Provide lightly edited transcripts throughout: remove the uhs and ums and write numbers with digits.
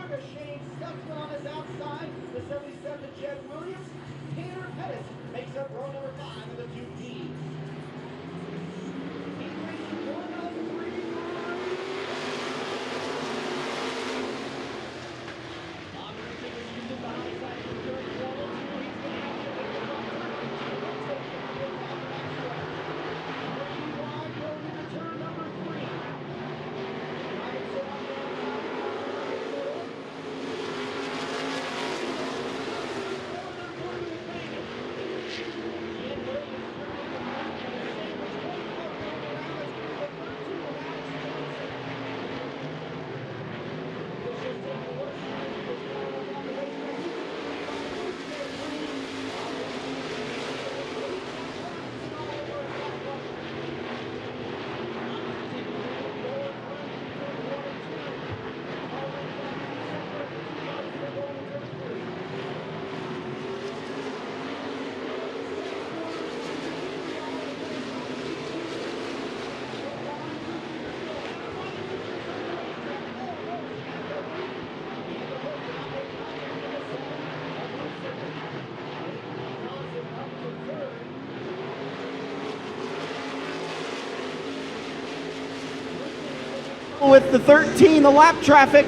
America, Shane Stutzman on his outside. The 77 Jed Williams. Tanner Pettis makes up row number 5 of the 2P. With the 13, the lap traffic.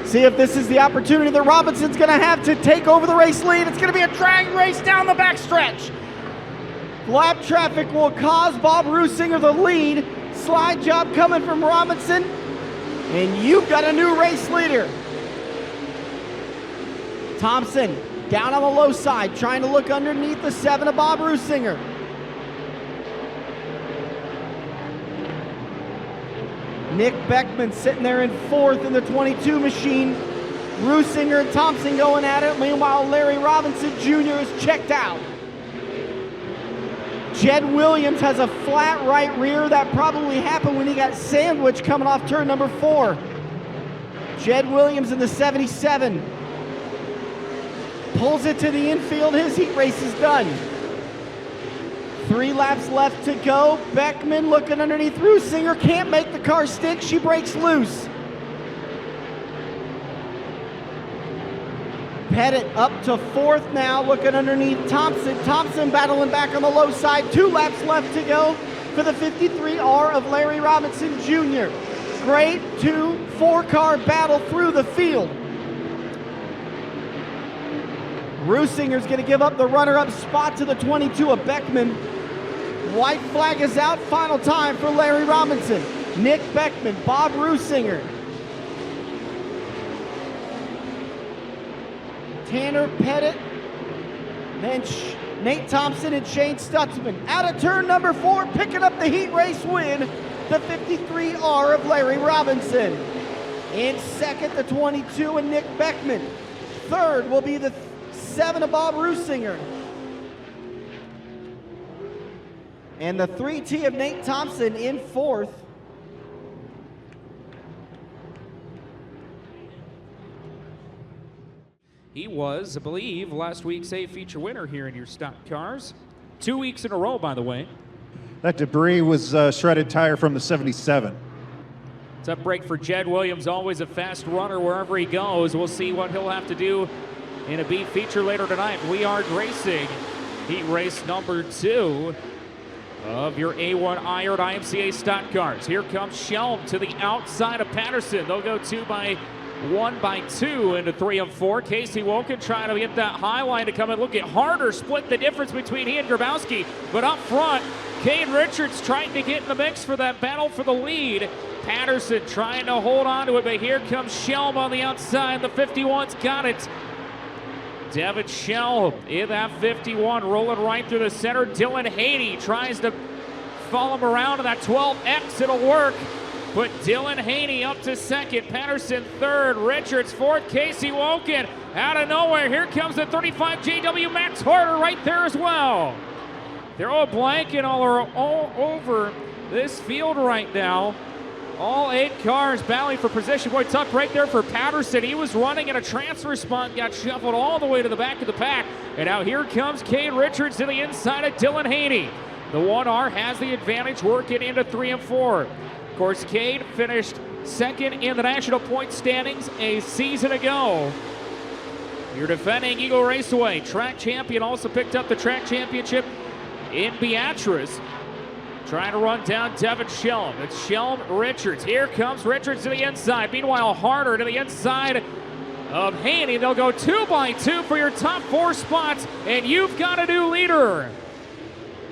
See if this is the opportunity that Robinson's going to have to take over the race lead. It's going to be a drag race down the backstretch. Lap traffic will cause Bob Rusinger the lead. Slide job coming from Robinson. And you've got a new race leader. Thompson down on the low side, trying to look underneath the 7 of Bob Rusinger. Nick Beckman sitting there in 4th in the 22 machine. Rusinger and Thompson going at it. Meanwhile, Larry Robinson Jr. is checked out. Jed Williams has a flat right rear. That probably happened when he got sandwiched coming off turn number 4. Jed Williams in the 77. Pulls it to the infield. His heat race is done. 3 laps left to go. Beckman looking underneath Rusinger. Can't make the car stick. She breaks loose. Pettit up to 4th now, looking underneath Thompson. Thompson battling back on the low side. 2 laps left to go for the 53R of Larry Robinson Jr. Great 2-4 car battle through the field. Rusinger's going to give up the runner-up spot to the 22 of Beckman. White flag is out, final time for Larry Robinson. Nick Beckman, Bob Rusinger. Tanner Pettit, then Nate Thompson and Shane Stutzman. Out of turn number 4, picking up the heat race win, the 53R of Larry Robinson. In 2nd, the 22 and Nick Beckman. 3rd will be the 7 of Bob Rusinger. And the 3T of Nate Thompson in 4th. He was, I believe, last week's A feature winner here in your stock cars. 2 weeks in a row, by the way. That debris was shredded tire from the 77. Tough break for Jed Williams, always a fast runner wherever he goes. We'll see what he'll have to do in a B feature later tonight. We are racing heat race number 2 of your A1 Iron IMCA Stock Cars. Here comes Shelm to the outside of Patterson. They'll go 1 by 2 into 3 of 4. Casey Woken trying to get that high line to come in. Look at Harder split the difference between he and Grabowski. But up front, Kane Richards trying to get in the mix for that battle for the lead. Patterson trying to hold on to it, but here comes Shelm on the outside. The 51's got it. Devin Shell in that 51, rolling right through the center. Dylan Haney tries to follow him around to that 12X. It'll work. But Dylan Haney up to 2nd. Patterson 3rd. Richards 4th. Casey Woken out of nowhere. Here comes the 35 JW Max Harder right there as well. Throw a blanket all over this field right now. All 8 cars battling for position. Boy, tough right there for Patterson. He was running in a transfer spot, got shuffled all the way to the back of the pack. And now here comes Kane Richards to the inside of Dylan Haney. The 1R has the advantage, working into 3 and 4. Of course, Cade finished second in the national point standings a season ago. Your defending Eagle Raceway track champion also picked up the track championship in Beatrice. Trying to run down Devin Shelm. It's Shelm Richards. Here comes Richards to the inside. Meanwhile, Harder to the inside of Haney. They'll go 2 by 2 for your top 4 spots, and you've got a new leader.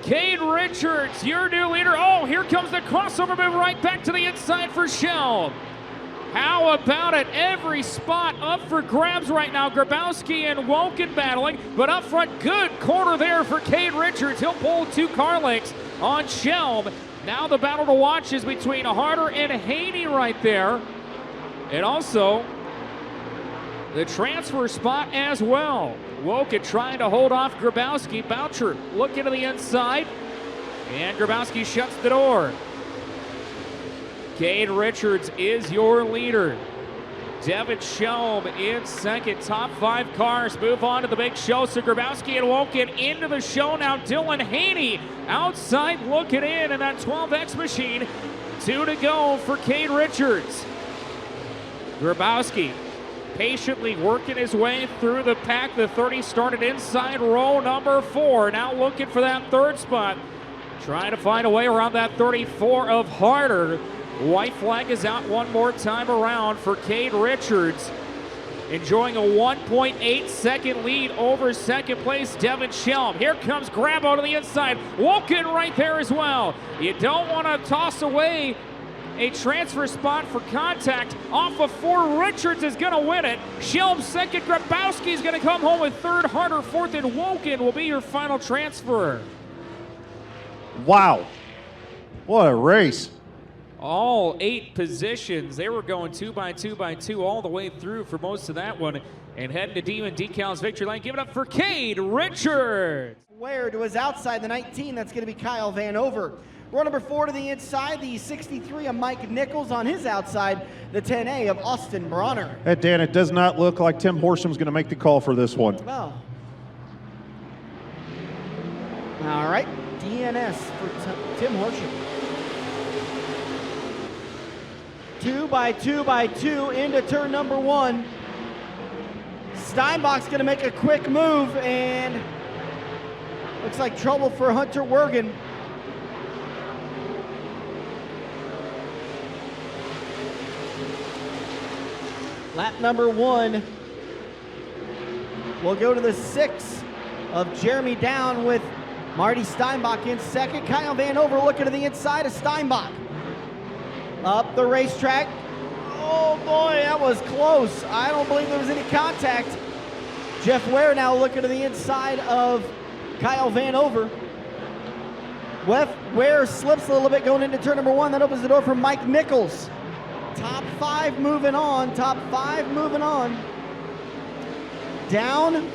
Cade Richards, your new leader. Oh, here comes the crossover move right back to the inside for Shelm. How about it? Every spot up for grabs right now. Grabowski and Woken battling, but up front, good corner there for Cade Richards. He'll pull 2 car lengths on Shelm. Now the battle to watch is between Harder and Haney right there. And also the transfer spot as well. Woken trying to hold off Grabowski. Boucher looking to the inside, and Grabowski shuts the door. Cade Richards is your leader. Devin Shelm in second. Top 5 cars move on to the big show. So Grabowski and Woken into the show now. Dylan Haney outside looking in that 12X machine. 2 to go for Cade Richards. Grabowski patiently working his way through the pack. The 30 started inside row number 4. Now looking for that 3rd spot. Trying to find a way around that 34 of Harder. White flag is out one more time around for Cade Richards. Enjoying a 1.8 second lead over second place Devin Shelm. Here comes Grabo to the inside. Woken right there as well. You don't want to toss away a transfer spot for contact. Off of 4, Richards is going to win it. Shelm second, Grabowski is going to come home with 3rd, Harder 4th, and Woken will be your final transfer. Wow. What a race. All 8 positions. They were going 2 by 2 by 2 all the way through for most of that one. And heading to Demon Decals victory lane. Give it up for Cade Richards. Where to his outside, the 19, that's going to be Kyle Vanover. Row number 4 to the inside, the 63 of Mike Nichols. On his outside, the 10A of Austin Bronner. Hey, Dan, it does not look like Tim Horsham's going to make the call for this one. Oh. All right, DNS for Tim Horsham. 2 by 2 by 2 into turn number 1. Steinbach's going to make a quick move, and looks like trouble for Hunter Wergen. Lap number 1 will go to the 6 of Jeremy Down with Marty Steinbach in second. Kyle Vanover looking to the inside of Steinbach. Up the racetrack. Oh boy, that was close. I don't believe there was any contact. Jeff Ware now looking to the inside of Kyle Vanover. Ware slips a little bit going into turn number 1. That opens the door for Mike Nichols. Top 5 moving on. Top 5 moving on. Down,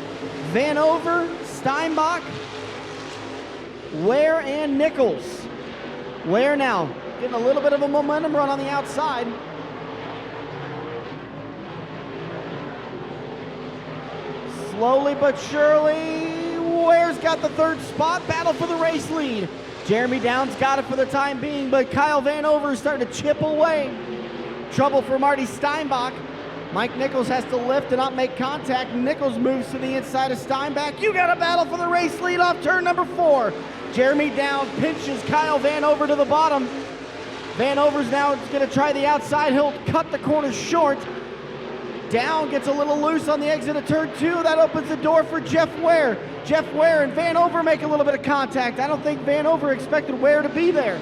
Vanover, Steinbach, Ware, and Nichols. Ware now getting a little bit of a momentum run on the outside. Slowly but surely, Ware's got the 3rd spot. Battle for the race lead. Jeremy Downs got it for the time being, but Kyle Vanover is starting to chip away. Trouble for Marty Steinbach. Mike Nichols has to lift and not make contact. Nichols moves to the inside of Steinbach. You got a battle for the race lead off turn number 4. Jeremy Down pinches Kyle Vanover to the bottom. Vanover's now going to try the outside. He'll cut the corner short. Down gets a little loose on the exit of turn 2. That opens the door for Jeff Ware. Jeff Ware and Vanover make a little bit of contact. I don't think Vanover expected Ware to be there.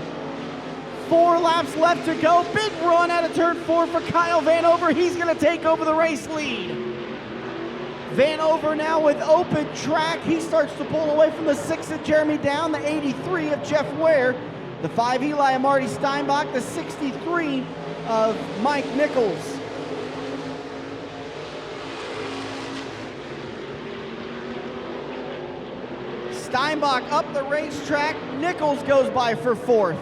4 laps left to go. Big run out of turn 4 for Kyle Vanover. He's going to take over the race lead. Vanover now with open track. He starts to pull away from the 6 of Jeremy Down, the 83 of Jeff Ware, the 5 Eli of Marty Steinbach, the 63 of Mike Nichols. Steinbach up the racetrack. Nichols goes by for 4th.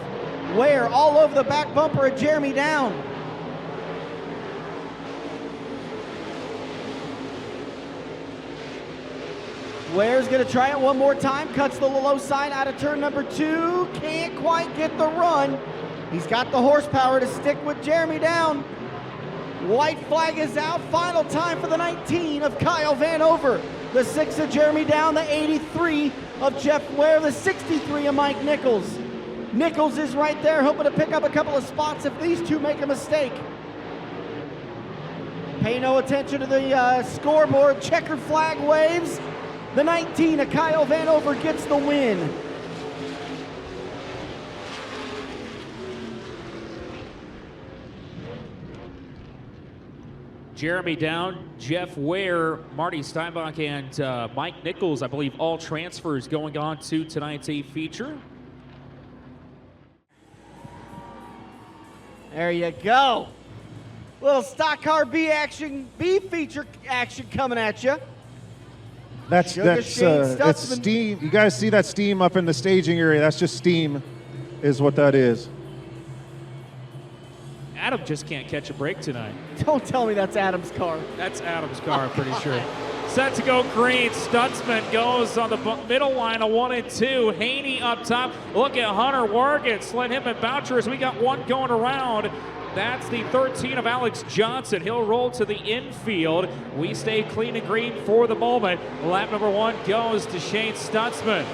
Ware all over the back bumper of Jeremy Down. Ware's gonna try it one more time, cuts the low side out of turn number 2, can't quite get the run. He's got the horsepower to stick with Jeremy down. White flag is out, final time for the 19 of Kyle Vanover, the 6 of Jeremy Down, the 83 of Jeff Ware, the 63 of Mike Nichols. Nichols is right there, hoping to pick up a couple of spots if these two make a mistake. Pay no attention to the scoreboard, checkered flag waves. The 19 of Kyle Vanover gets the win. Jeremy Down, Jeff Ware, Marty Steinbach, and Mike Nichols, I believe all transfers going on to tonight's A feature. There you go. Little stock car B feature action coming at you. That's it's steam. You guys see that steam up in the staging area? That's just steam, is what that is. Adam just can't catch a break tonight. Don't tell me that's Adam's car. That's Adam's car, I'm pretty sure. Set to go green. Stutzman goes on the middle line of 1 and 2. Haney up top. Look at Hunter Worgen. Slid him and Boucher as we got one going around. That's the 13 of Alex Johnson. He'll roll to the infield. We stay clean and green for the moment. Lap number 1 goes to Shane Stutzman.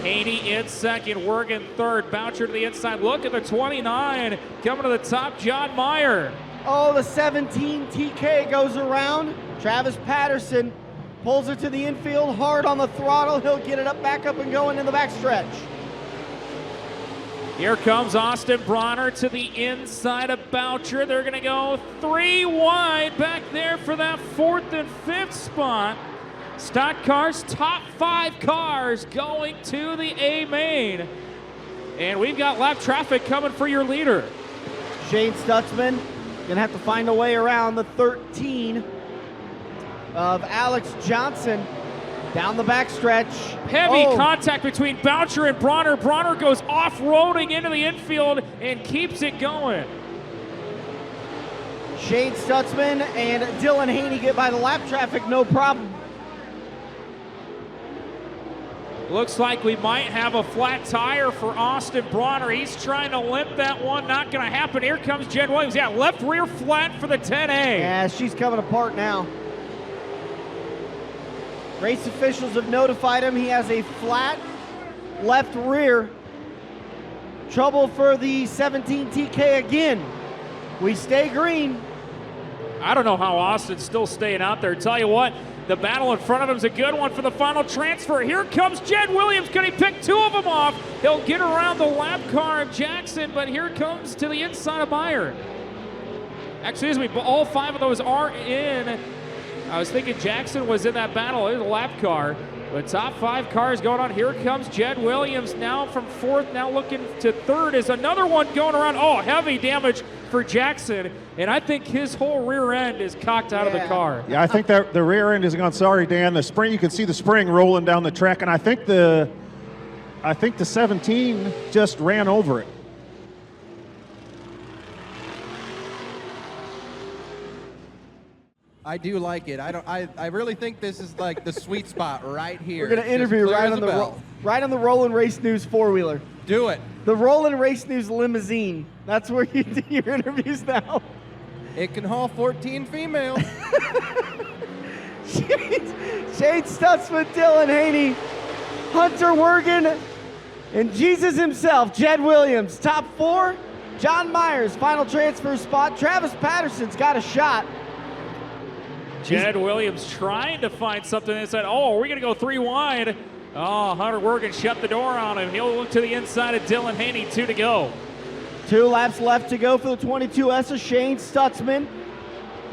Haney in second, Worgen third, Boucher to the inside. Look at the 29 coming to the top, John Meyer. Oh, the 17 TK goes around. Travis Patterson pulls it to the infield, hard on the throttle. He'll get it back up and going in the backstretch. Here comes Austin Bronner to the inside of Boucher. They're going to go 3 wide back there for that 4th and 5th spot. Stock Cars, top 5 cars going to the A main. And we've got lap traffic coming for your leader. Shane Stutzman gonna have to find a way around the 13 of Alex Johnson down the backstretch. Heavy contact between Boucher and Bronner. Bronner goes off-roading into the infield and keeps it going. Shane Stutzman and Dylan Haney get by the lap traffic, no problem. Looks like we might have a flat tire for Austin Bronner. He's trying to limp that one. Not going to happen. Here comes Jed Williams. Yeah, left rear flat for the 10A. Yeah, she's coming apart now. Race officials have notified him he has a flat left rear. Trouble for the 17 TK again. We stay green. I don't know how Austin's still staying out there. Tell you what, the battle in front of him is a good one for the final transfer. Here comes Jed Williams. Can he pick 2 of them off? He'll get around the lap car of Jackson, but here comes to the inside of Meyer. Excuse me, but all 5 of those are in. I was thinking Jackson was in that battle in the lap car. The top 5 cars going on. Here comes Jed Williams now from 4th, now looking to 3rd. Is another one going around. Oh, heavy damage for Jackson. And I think his whole rear end is cocked out of the car. Yeah, I think that the rear end is gone. Sorry, Dan. The spring, you can see the spring rolling down the track, and I think the 17 just ran over it. I do like it. I really think this is like the sweet spot right here. We're going to interview right on the Rollin' Race News 4-wheeler. Do it. The Rollin' Race News limousine. That's where you do your interviews now. It can haul 14 females. Shane Stutzman, Dylan Haney, Hunter Worgen, and Jesus himself, Jed Williams. Top 4, John Myers, final transfer spot. Travis Patterson's got a shot. Jed Williams trying to find something and said, oh, we're going to go 3 wide. Oh, Hunter Worgen shut the door on him. He'll look to the inside of Dylan Haney, 2 to go. 2 laps left to go for the 22S of Shane Stutzman.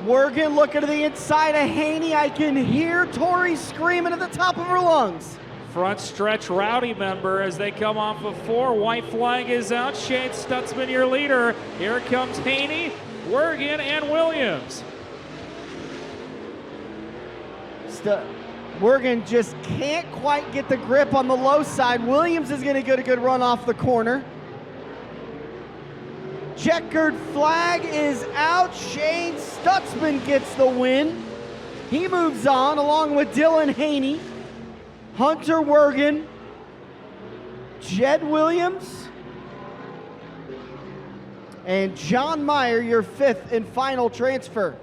Worgen looking to the inside of Haney. I can hear Tori screaming at the top of her lungs. Front stretch rowdy member as they come off of 4. White flag is out. Shane Stutzman, your leader. Here comes Haney, Worgen, and Williams. Worgen just can't quite get the grip on the low side. Williams is going to get a good run off the corner. Checkered flag is out. Shane Stutzman gets the win. He moves on along with Dylan Haney. Hunter Wergen, Jed Williams, and John Meyer, your 5th and final transfer.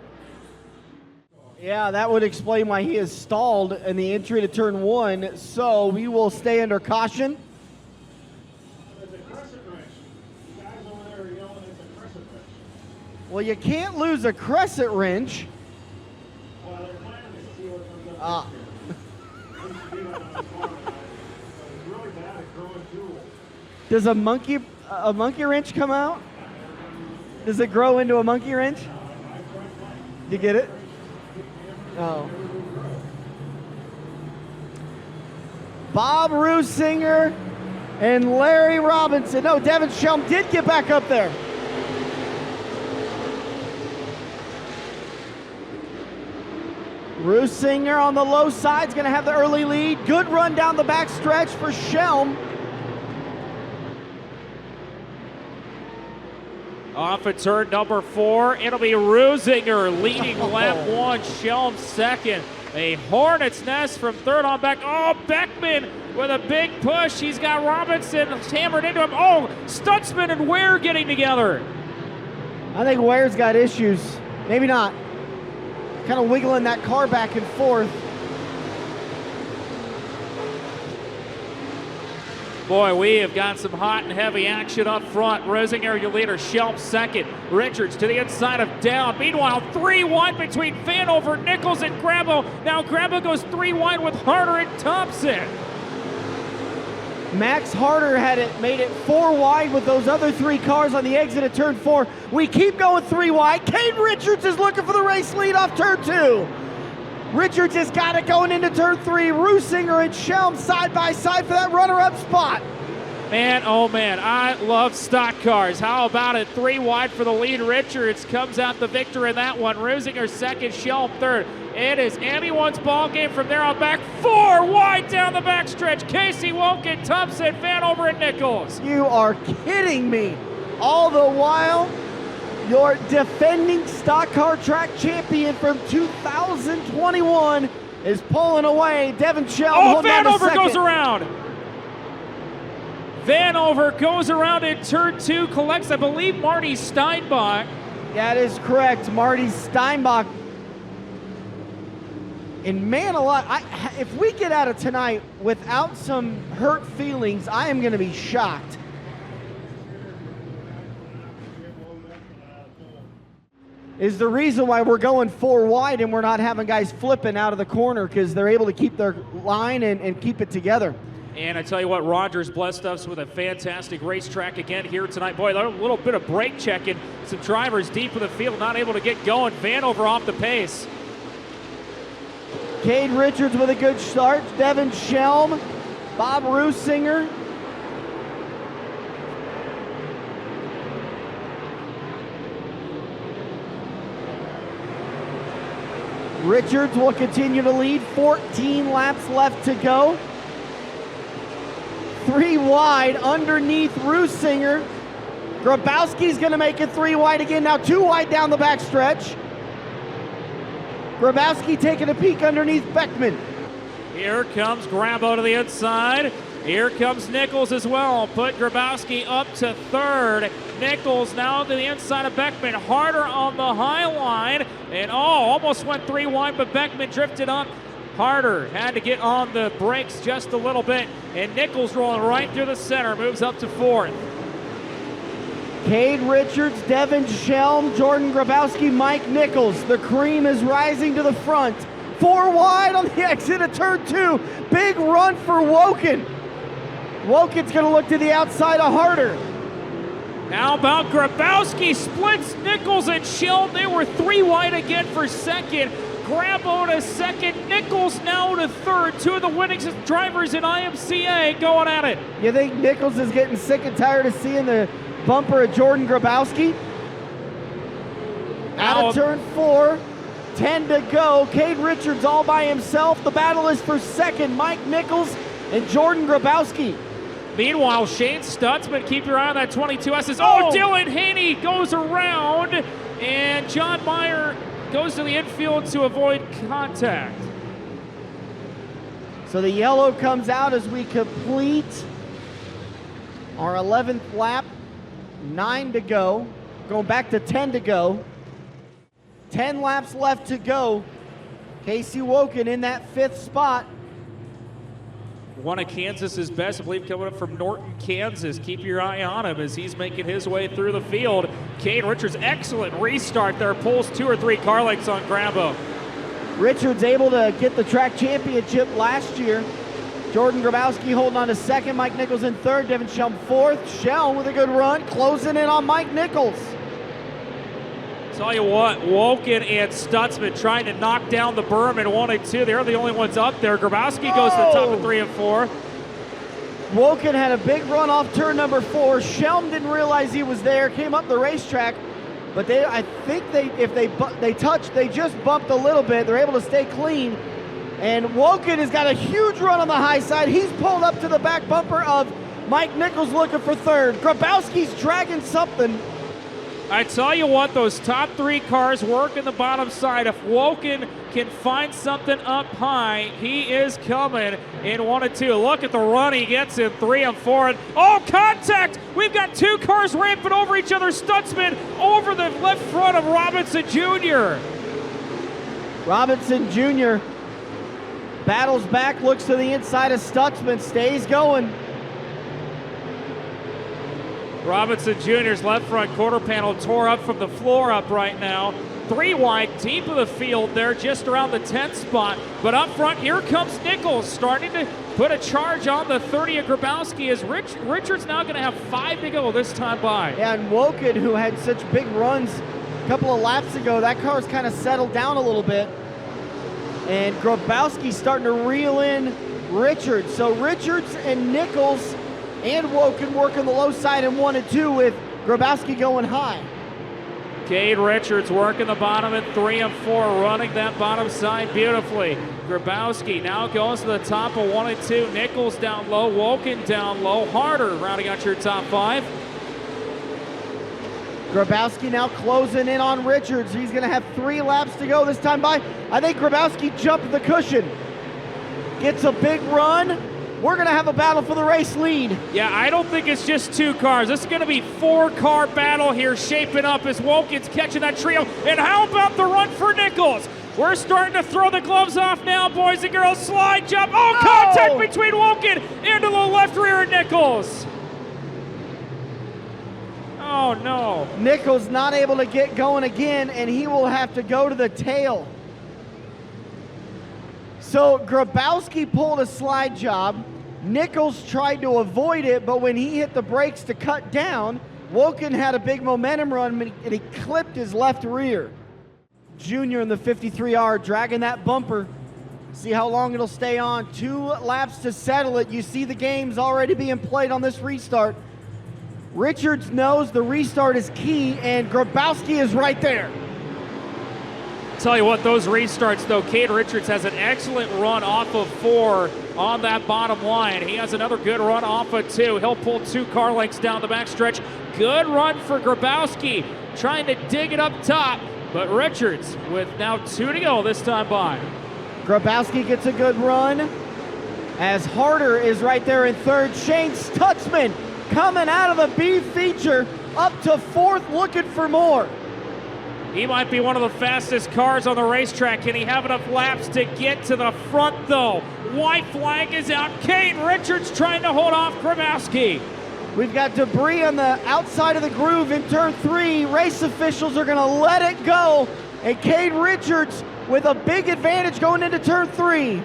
Yeah, that would explain why he is stalled in the entry to turn 1. So we will stay under caution. Well, you can't lose a crescent wrench. Ah. Does a monkey wrench come out? Does it grow into a monkey wrench? You get it? Oh. Bob Rusinger and Larry Robinson. No, Devin Shelm did get back up there. Rusinger on the low side is going to have the early lead. Good run down the back stretch for Shelm. Off at turn number 4, it'll be Rusinger leading lap 1, Shelm second. A hornet's nest from third on back. Oh, Beckman with a big push. He's got Robinson hammered into him. Oh, Stutzman and Ware getting together. I think Ware's got issues. Maybe not. Kind of wiggling that car back and forth. Boy, we have got some hot and heavy action up front. Rusinger, your leader, Shelm second. Richards to the inside of Down. Meanwhile, 3 wide between Vanover, Nichols, and Grambo. Now Grambo goes 3 wide with Harder and Thompson. Max Harder made it 4 wide with those other 3 cars on the exit of turn 4. We keep going 3 wide. Cade Richards is looking for the race lead off turn 2. Richards has got it going into turn 3. Rusinger and Shelm side by side for that runner-up spot. Man, oh man, I love stock cars. How about it? 3 wide for the lead. Richards comes out the victor in that one. Rusinger second, Shelm third. It is anyone's ball game from there on back. 4 wide down the backstretch. Casey Wilkin, Thompson, Vanover, and Nichols. You are kidding me. All the while, your defending stock car track champion from 2021 is pulling away. Devin Shelm. Oh, Vanover goes around. Vanover goes around in turn 2, collects, I believe, Marty Steinbach. That is correct, Marty Steinbach. And man alive, if we get out of tonight without some hurt feelings, I am going to be shocked. Is the reason why we're going 4 wide and we're not having guys flipping out of the corner, because they're able to keep their line and keep it together. And I tell you what, Rogers blessed us with a fantastic racetrack again here tonight. Boy, a little bit of brake checking. Some drivers deep in the field not able to get going. Vanover off the pace. Cade Richards with a good start. Devin Shelm, Bob Rusinger. Richards will continue to lead. 14 laps left to go. 3 wide underneath Rusinger. Grabowski's going to make it 3 wide again. Now 2 wide down the backstretch. Grabowski taking a peek underneath Beckman. Here comes Grambo to the inside. Here comes Nichols as well. Put Grabowski up to third. Nichols now to the inside of Beckman. Harder on the high line. And almost went 3 wide, but Beckman drifted up. Harder had to get on the brakes just a little bit. And Nichols rolling right through the center. Moves up to fourth. Cade Richards, Devin Shelm, Jordan Grabowski, Mike Nichols. The cream is rising to the front. 4 wide on the exit of turn 2. Big run for Woken. Woken's going to look to the outside of Harder. How about Grabowski splits Nichols and Shelm. They were 3 wide again for second. Grambo to second, Nichols now to third. 2 of the winning drivers in IMCA going at it. You think Nichols is getting sick and tired of seeing the bumper of Jordan Grabowski? Out of turn 4, 10 to go. Cade Richards all by himself. The battle is for second. Mike Nichols and Jordan Grabowski. Meanwhile, Shane Stutzman, keep your eye on that 22S. Oh, Dylan Haney goes around, and John Meyer goes to the infield to avoid contact. So the yellow comes out as we complete our 11th lap. 9 to go. Going back to 10 to go. 10 laps left to go. Casey Woken in that 5th spot. One of Kansas's best, I believe, coming up from Norton, Kansas. Keep your eye on him as he's making his way through the field. Cade Richards, excellent restart there. Pulls 2 or 3 car lengths on Grambo. Richards able to get the track championship last year. Jordan Grabowski holding on to 2nd. Mike Nichols in 3rd. Devin Shelm 4th. Shelm with a good run, closing in on Mike Nichols. Tell you what, Woken and Stutzman trying to knock down the berm in 1 and 2. They're the only ones up there. Grabowski goes to the top of 3 and 4. Woken had a big run off turn number 4. Shelm didn't realize he was there, came up the racetrack, but I think if they touched, they just bumped a little bit. They're able to stay clean. And Woken has got a huge run on the high side. He's pulled up to the back bumper of Mike Nichols looking for 3rd. Grabowski's dragging something. I tell you what, those top 3 cars work in the bottom side. If Woken can find something up high, he is coming in 1 and 2. Look at the run he gets in 3 and 4. And, oh, contact! We've got 2 cars ramping over each other. Stutzman over the left front of Robinson Jr. Robinson Jr. battles back, looks to the inside of Stutzman, stays going. Robinson Jr.'s left front quarter panel tore up from the floor up right now. 3 wide, deep of the field there, just around the 10th spot. But up front, here comes Nichols, starting to put a charge on the 30 of Grabowski as Richards now going to have 5 to go this time by. Yeah, and Woken, who had such big runs a couple of laps ago, that car's kind of settled down a little bit. And Grabowski's starting to reel in Richards. So Richards and Nichols and Woken working the low side in 1 and 2 with Grabowski going high. Cade Richards working the bottom at 3 and 4, running that bottom side beautifully. Grabowski now goes to the top of 1 and 2. Nichols down low, Woken down low. Harder rounding out your top 5. Grabowski now closing in on Richards. He's going to have 3 laps to go this time by. I think Grabowski jumped the cushion. Gets a big run. We're going to have a battle for the race lead. Yeah, I don't think it's just 2 cars. This is going to be 4-car battle here shaping up as Woken's catching that trio. And how about the run for Nichols? We're starting to throw the gloves off now, boys and girls. Slide jump. Oh, contact between Woken into the left rear of Nichols. Oh, no. Nichols not able to get going again, and he will have to go to the tail. So Grabowski pulled a slide job. Nichols tried to avoid it, but when he hit the brakes to cut down, Woken had a big momentum run and he clipped his left rear. Junior in the 53R dragging that bumper. See how long it'll stay on. 2 laps to settle it. You see the games already being played on this restart. Richards knows the restart is key, and Grabowski is right there. Tell you what, those restarts though, Cade Richards has an excellent run off of 4 on that bottom line. He has another good run off of 2. He'll pull 2 car lengths down the backstretch. Good run for Grabowski, trying to dig it up top, but Richards with now 2 to go this time by. Grabowski gets a good run as Harder is right there in 3rd. Shane Stutzman coming out of the B feature up to 4th, looking for more. He might be one of the fastest cars on the racetrack. Can he have enough laps to get to the front, though? White flag is out. Cade Richards trying to hold off Grabowski. We've got debris on the outside of the groove in turn 3. Race officials are going to let it go. And Cade Richards with a big advantage going into turn 3.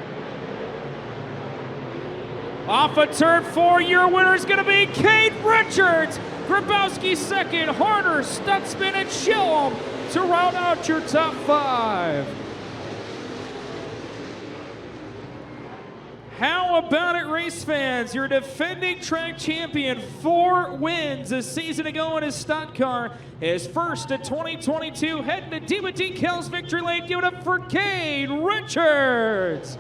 Off of turn 4, your winner is going to be Cade Richards. Grabowski 2nd, Harder, Stutzman, and Shelm to round out your top 5. How about it, race fans? Your defending track champion, 4 wins a season ago in his stock car. His first in 2022, heading to Dima Decal's victory lane. Give it up for Cade Richards.